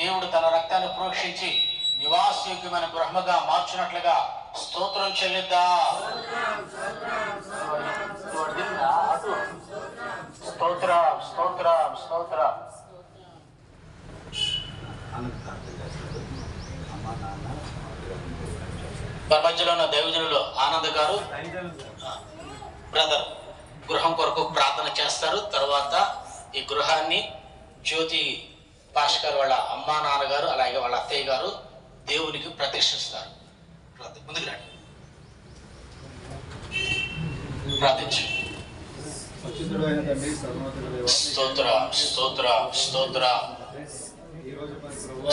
దేవుడు తన రక్తాన్ని ప్రోక్షించి నివాసయోగ్యమైన గృహముగా మార్చినట్లుగా స్తోత్రం చెల్లిద్దా. స్తోత్రం స్తోత్రం స్తోత్రం. మధ్యలో ఉన్న దైవజనులు ఆనంద్ గారు బ్రదర్ గృహం కొరకు ప్రార్థన చేస్తారు. తర్వాత ఈ గృహాన్ని జ్యోతి పాషకర్ వాళ్ళ అమ్మా నాన్నగారు అలాగే వాళ్ళ అత్తయ్య గారు దేవునికి ప్రతిష్ఠిస్తారు. ముందుకు రండి, ప్రార్థించు. స్తోత్ర స్తోత్ర స్తోత్ర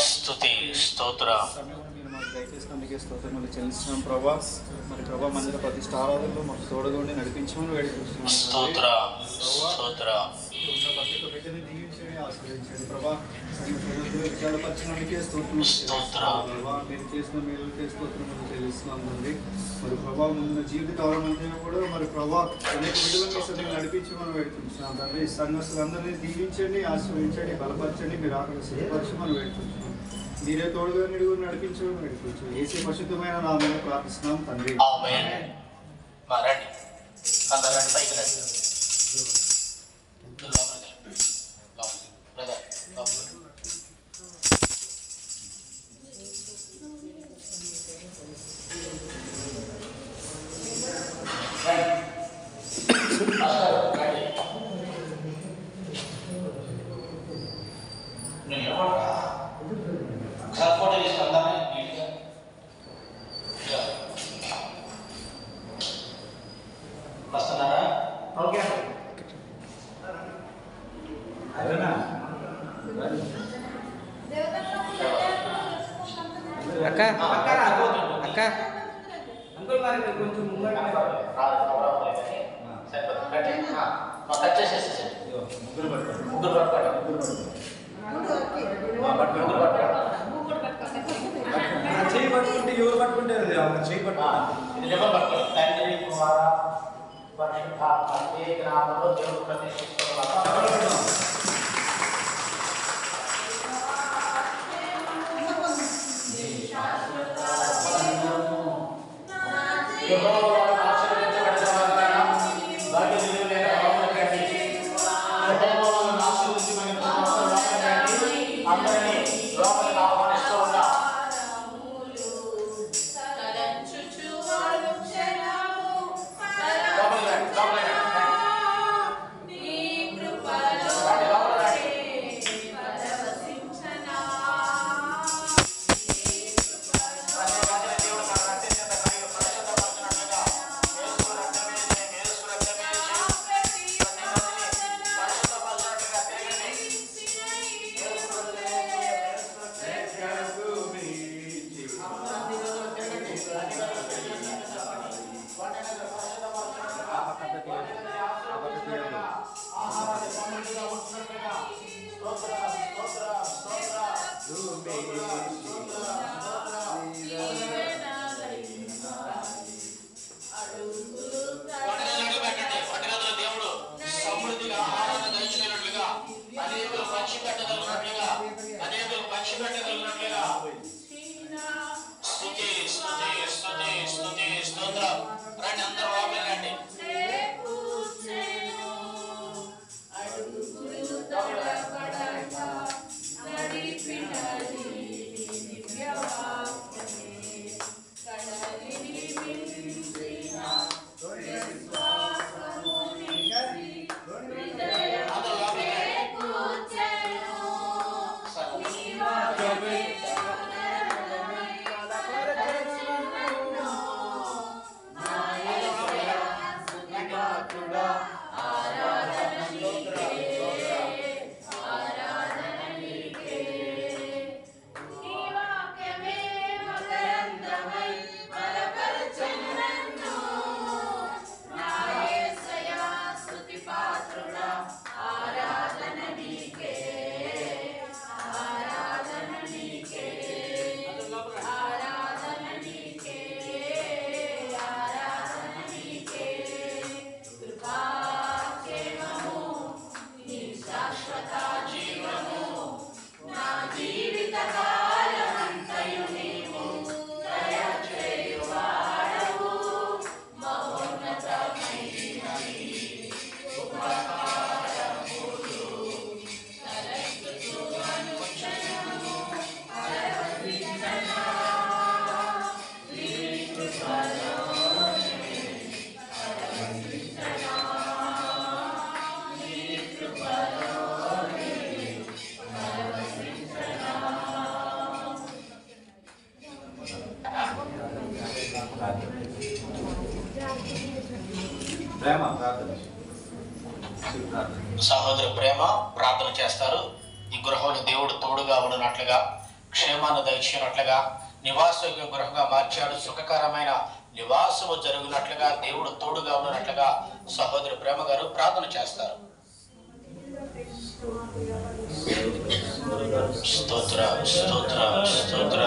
స్తుతి స్తోత్ర. దయచేసినందుకే స్తోత్రములు చెల్లిస్తున్నాం ప్రభా. మరి ప్రభా మందిర ప్రతిష్ఠ ఆరాధనలో మాకు తోడుగా నడిపించమని వేడుకుంటున్నాం. స్తోత్ర స్తోత్ర. బిడ్డని దీవించండి, ఆశీర్వదించండి ప్రభా. విచారపరచడానికే స్తోత్రం. మీరు చేసిన మేలుకే స్తోత్రములు చెల్లిస్తున్నాం తండ్రి. మరి ప్రభా ముందు జీవితకాలం అంతా కూడా మరి ప్రభా అనేక బిడ్డలను నడిపించమని వేడుకుంటున్నాం తండ్రి. సంఘస్థులందరినీ దీవించండి, ఆశీర్వదించండి, బలపరచండి. మీరు ఆకలి సిద్ధపరచమని వేడుకుంటున్నాం. మీరే తోడుగా నిడుగు నడిపించడం నడిపించు. యేసు పరిశుద్ధమైన నామములో ప్రార్థిస్తున్నాం తండ్రి. ఆమేన్. రండి అందరండి పైకి రండి. అక్క అక్క చేయి పట్టుకుంటే ఎవరు పట్టుకుంటే చేయి పట్టుకుంటే తండ్రి కుమార పరిశుద్ధాత్మ ఏక నామములో దేవుడు ప్రతిష్ఠిస్తున్నాడు. సహోదరి ప్రేమ ప్రార్థన చేస్తారు. ఈ గృహంలో దేవుడు తోడుగా ఉండినట్లుగా, క్షేమాన్ని దయచేయనట్లుగా, నివాసయోగ్య గృహంగా మార్చాడు, సుఖకరమైన నివాసము జరుగునట్లుగా, దేవుడు తోడుగా ఉన్నట్లుగా సహోదరి ప్రేమ గారు ప్రార్థన చేస్తారు. స్తోత్ర స్తోత్ర స్తోత్ర.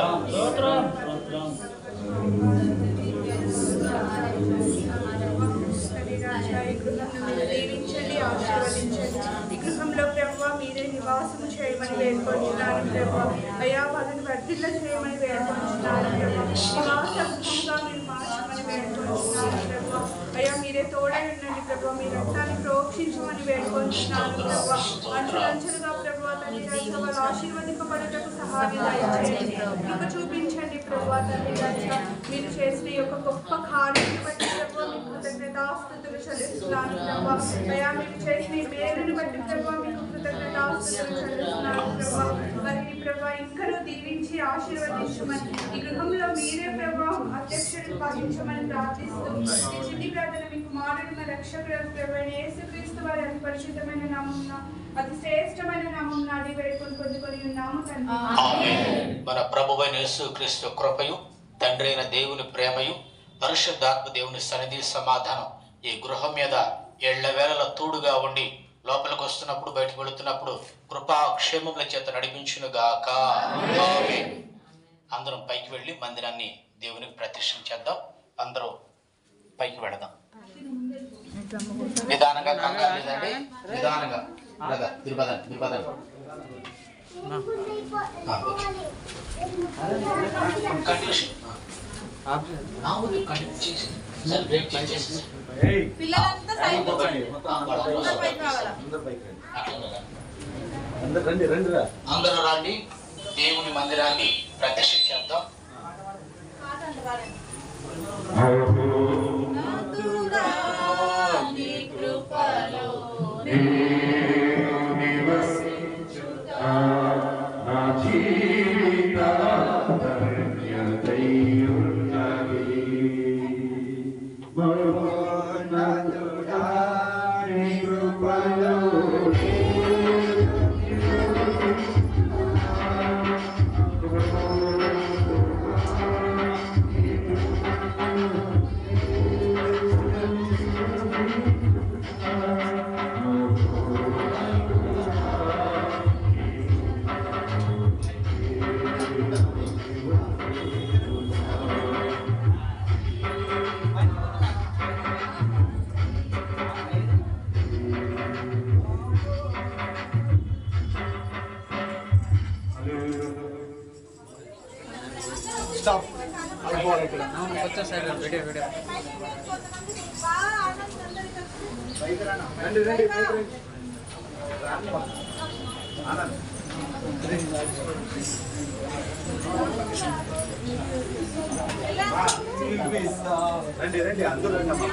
దీవించండి, ఆశీర్వదించండి. ఈ గృహంలో ప్రభువా మీరే నివాసము చేయమని వేడుకొంచున్నాను ప్రభువా. అయా వాళ్ళని వర్ధిల్ల చేయమని వేడుకొంచున్నాను ప్రభువా. నివాస గృహంగా మీరు మార్చమని వేడుకొంచున్నాను ప్రభువా. అయా మీరే తోడై ఉండండి ప్రభువా. మీ రక్తాన్ని ప్రోక్షించమని వేడుకొంచున్నాను ప్రభువా. అంచెలంచెలుగా ప్రభువా తండ్రి రాజా వాళ్ళు ఆశీర్వదింపబడుటకు సహాయం దయచేయండి. ఇంకా చూపించండి ప్రభువా తండ్రి రాజా మీరు చేసిన ఈ యొక్క గొప్ప కార్యాన్ని బట్టి ప్రభువా మీకు కృతజ్ఞతాస్తుతులు చెల్లిస్తున్నాను ప్రభువా. అయా మీరు చేసిన ఈ మేలుని బట్టి ప్రభువా మీకు కృతజ్ఞతాస్తుతులు చెల్లిస్తున్నాను ప్రభువా. వారిని ప్రభువా ఇంకనూ దీవించి ఆశీర్వదించమని, ఈ గృహంలో మీరే ప్రభువా అధ్యక్షుడిని వహించమని ప్రార్థిస్తూ ఈ చిన్ని ప్రార్థన మీకు మానవుడు రక్షకుడు ప్రభువైన యేసుక్రీస్తు వారి అతి పరిశుద్ధమైన నామమున అతి శ్రేష్టమైన నామమున అడిగి వేడుకొని పొందుకొని ఉన్నాము తండ్రి. మన ప్రభువైన యేసుక్రీస్తు కృపయు, తండ్రి అయిన దేవుని ప్రేమయు, పరిశుద్ధాత్మ దేవుని సన్నిధి సమాధానం ఈ గృహం మీద ఏళ్లవేళల తోడుగా ఉండి లోపలికి వస్తున్నప్పుడు బయటకు వెళుతున్నప్పుడు కృపా క్షేమముల చేత నడిపించును గాక. ఆమేన్. అందరం పైకి వెళ్ళి మందిరాన్ని దేవునికి ప్రతిష్ఠ చేద్దాం. అందరూ పైకి వెళదాం. నిదానంగా, కంగారు లేదండి, నిదానంగా. అందరూ రండి, దేవుని మందిరాన్ని ప్రతిష్ఠ చేద్దాం. Stop. వచ్చే సైడ్ వీడియో వీడియో రండి రండి రండి రండి అందరూ రండి.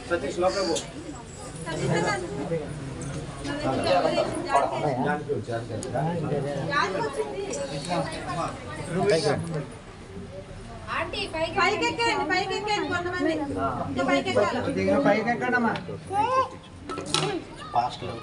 సతీష్ లోపల పో. ఆంటీ పైకి ఎక్కండి కొంతమంది పైకి ఎక్కడమ్మా. పాస్టర్